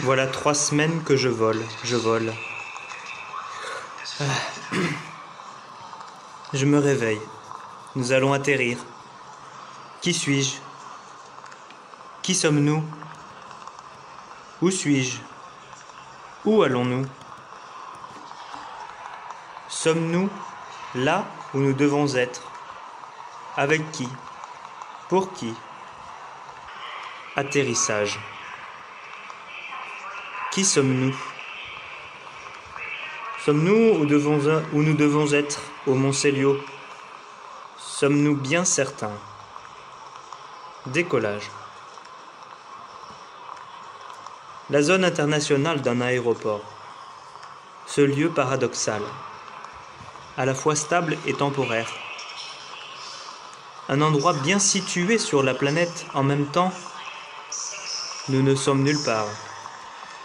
Voilà 3 semaines que je vole, je vole. Je me réveille. Nous allons atterrir. Qui suis-je? Qui sommes-nous? Où suis-je? Où allons-nous? Sommes-nous là où nous devons être? Avec qui? Pour qui? Atterrissage. Qui sommes-nous? Sommes-nous où nous devons être, au Mont Célio? Sommes-nous bien certains? Décollage. La zone internationale d'un aéroport. Ce lieu paradoxal, à la fois stable et temporaire. Un endroit bien situé sur la planète en même temps. Nous ne sommes nulle part,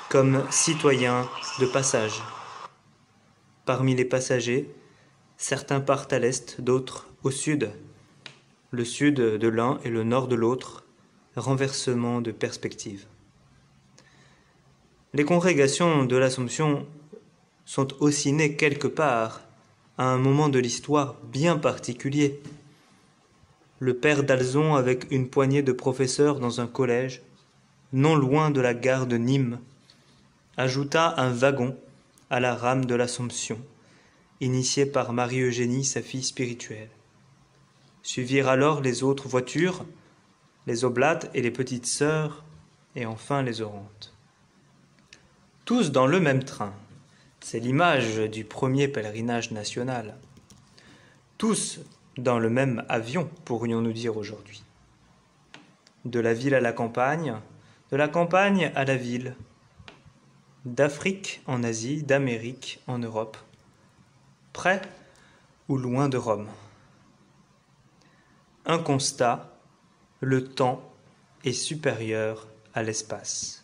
comme citoyens de passage. Parmi les passagers, certains partent à l'est, d'autres au sud. Le sud de l'un et le nord de l'autre, renversement de perspective. Les congrégations de l'Assomption sont aussi nées quelque part, à un moment de l'histoire bien particulier. Le père d'Alzon, avec une poignée de professeurs dans un collège, non loin de la gare de Nîmes, ajouta un wagon à la rame de l'Assomption, initié par Marie-Eugénie, sa fille spirituelle. Suivirent alors les autres voitures, les oblates et les petites sœurs, et enfin les orantes. Tous dans le même train. C'est l'image du premier pèlerinage national. Tous dans le même avion, pourrions-nous dire aujourd'hui. De la ville à la campagne, de la campagne à la ville, d'Afrique en Asie, d'Amérique en Europe, près ou loin de Rome. Un constat, le temps est supérieur à l'espace.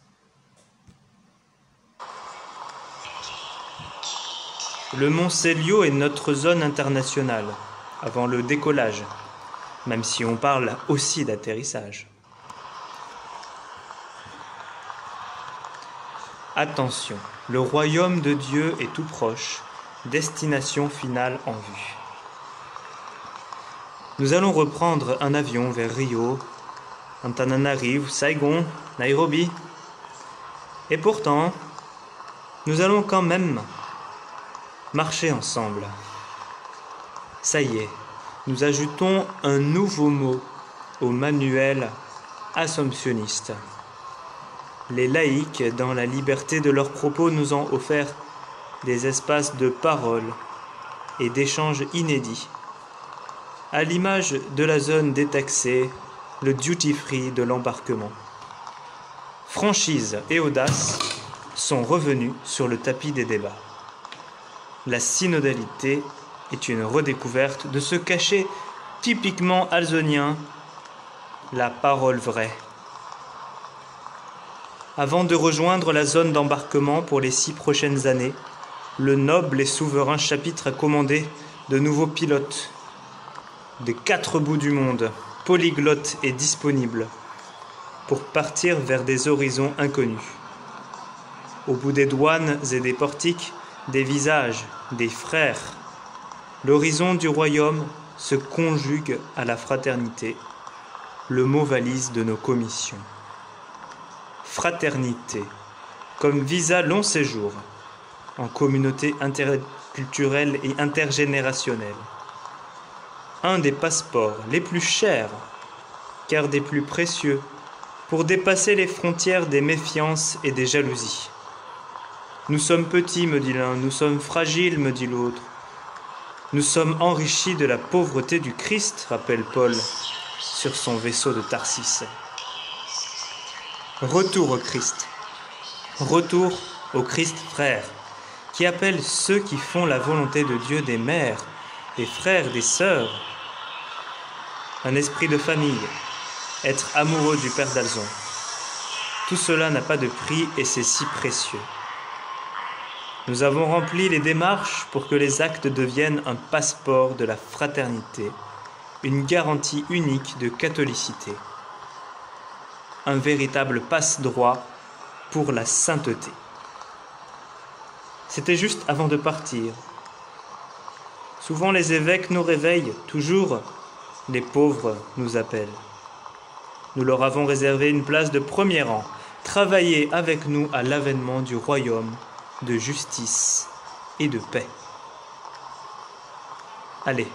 Le Mont Célio est notre zone internationale, avant le décollage, même si on parle aussi d'atterrissage. Attention, le royaume de Dieu est tout proche, destination finale en vue. Nous allons reprendre un avion vers Rio, Antananarivo, Saigon, Nairobi. Et pourtant, nous allons quand même marcher ensemble. Ça y est, nous ajoutons un nouveau mot au manuel assomptionniste. Les laïcs, dans la liberté de leurs propos, nous ont offert des espaces de parole et d'échanges inédits. À l'image de la zone détaxée, le duty-free de l'embarquement. Franchise et audace sont revenus sur le tapis des débats. La synodalité est une redécouverte de ce cachet typiquement alzonien, la parole vraie. Avant de rejoindre la zone d'embarquement pour les 6 prochaines années, le noble et souverain chapitre a commandé de nouveaux pilotes des 4 bouts du monde, polyglottes et disponibles, pour partir vers des horizons inconnus. Au bout des douanes et des portiques, des visages, des frères. L'horizon du royaume se conjugue à la fraternité, le mot valise de nos commissions. Fraternité, comme visa long séjour, en communauté interculturelle et intergénérationnelle. Un des passeports les plus chers, car des plus précieux, pour dépasser les frontières des méfiances et des jalousies. Nous sommes petits, me dit l'un, nous sommes fragiles, me dit l'autre. Nous sommes enrichis de la pauvreté du Christ, rappelle Paul, sur son vaisseau de Tarsis. Retour au Christ. Retour au Christ frère, qui appelle ceux qui font la volonté de Dieu des mères, des frères, des sœurs. Un esprit de famille, être amoureux du Père d'Alzon. Tout cela n'a pas de prix et c'est si précieux. Nous avons rempli les démarches pour que les actes deviennent un passeport de la fraternité, une garantie unique de catholicité. Un véritable passe-droit pour la sainteté. C'était juste avant de partir. Souvent les évêques nous réveillent, toujours les pauvres nous appellent. Nous leur avons réservé une place de premier rang. Travaillez avec nous à l'avènement du royaume de justice et de paix. Allez,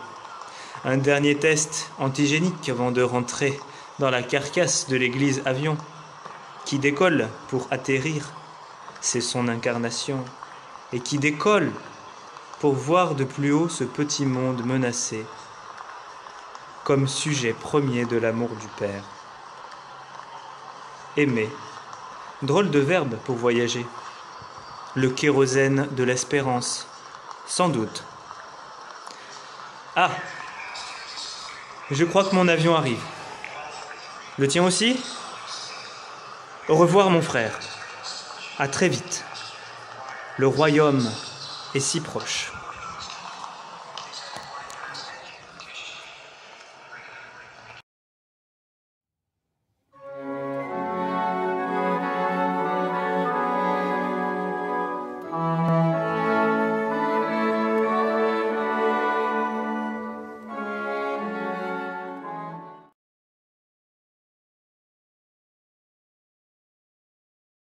un dernier test antigénique avant de rentrer dans la carcasse de l'église avion qui décolle pour atterrir, c'est son incarnation, et qui décolle pour voir de plus haut ce petit monde menacé comme sujet premier de l'amour du Père. Aimer, drôle de verbe pour voyager. Le kérosène de l'espérance, sans doute. Ah, je crois que mon avion arrive. Le tien aussi ? Au revoir mon frère. À très vite. Le royaume est si proche.